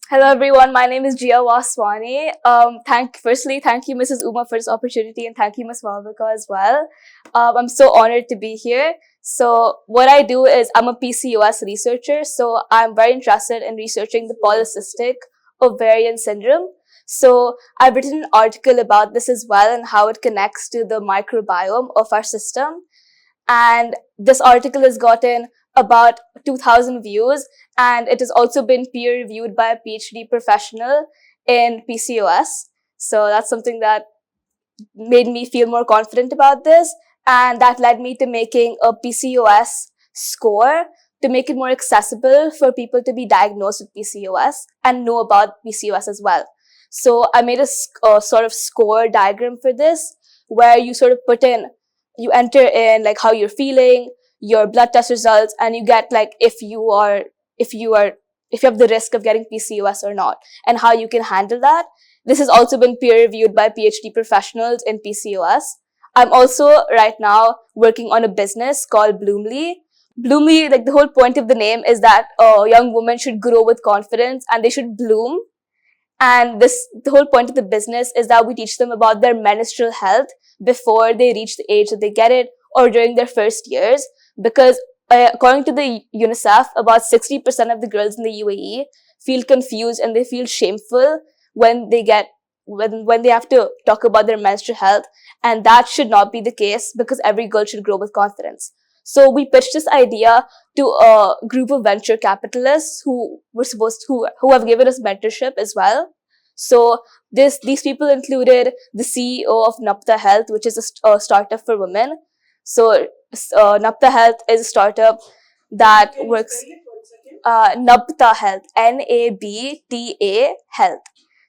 Hello everyone, my name is Jia Waswani. Thank you Mrs. Uma for this opportunity, and thank you Ms. Malvika as well. I'm so honored to be here. So what I do is I'm a PCOS researcher, so I'm very interested in researching the polycystic ovarian syndrome. So I've written an article about this as well and how it connects to the microbiome of our system. And this article has gotten about 2000 views, and it has also been peer reviewed by a PhD professional in PCOS. So that's something that made me feel more confident about this, and that led me to making a PCOS score to make it more accessible for people to be diagnosed with PCOS and know about PCOS as well. So I made a sort of score diagram for this, where you enter in like how you're feeling, your blood test results, and you get like if you have the risk of getting PCOS or not, and how you can handle that. This has also been peer reviewed by PhD professionals in PCOS. I'm also right now working on a business called Bloomly. Bloomly, like the whole point of the name is that a young woman should grow with confidence and they should bloom. And the whole point of the business is that we teach them about their menstrual health before they reach the age that they get it or during their first years. Because according to the UNICEF, about 60% of the girls in the UAE feel confused and they feel shameful when they have to talk about their menstrual health. And that should not be the case, because every girl should grow with confidence. So we pitched this idea to a group of venture capitalists who have given us mentorship as well. So these people included the CEO of Napta Health, which is a startup for women. So Napta Health is a startup that works. Nabta Health, Nabta Health.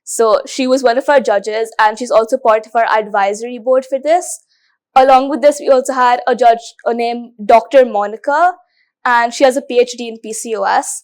So she was one of our judges, and she's also part of our advisory board for this. Along with this, we also had a judge named Dr. Monica, and she has a PhD in PCOS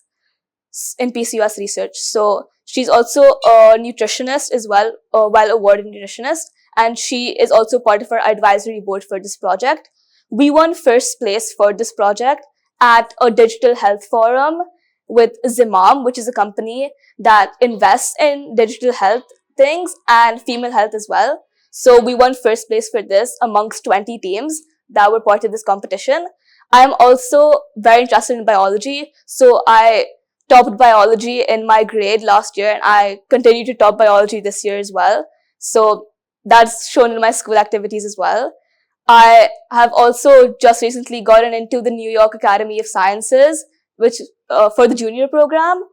research. So she's also a nutritionist as well, a well-awarded nutritionist, and she is also part of our advisory board for this project. We won first place for this project at a digital health forum with Zimam, which is a company that invests in digital health things and female health as well. So we won first place for this amongst 20 teams that were part of this competition. I'm also very interested in biology, so I topped biology in my grade last year, and I continue to top biology this year as well. So that's shown in my school activities as well. I have also just recently gotten into the New York Academy of Sciences, which for the junior program,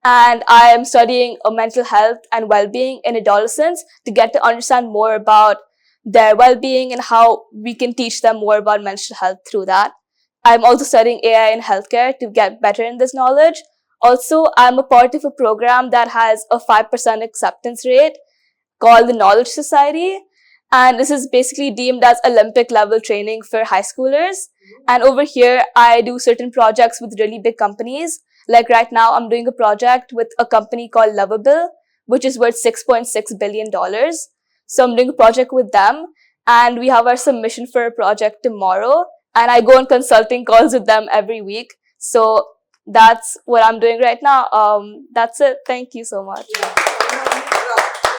and I am studying mental health and well-being in adolescents to get to understand more about their well-being and how we can teach them more about mental health through that. I'm also studying AI in healthcare to get better in this knowledge. Also, I'm a part of a program that has a 5% acceptance rate called the Knowledge Society. And this is basically deemed as Olympic level training for high schoolers. And over here, I do certain projects with really big companies. Like right now, I'm doing a project with a company called Lovable, which is worth $6.6 billion. So I'm doing a project with them, and we have our submission for a project tomorrow. And I go on consulting calls with them every week. So that's what I'm doing right now. That's it. Thank you so much.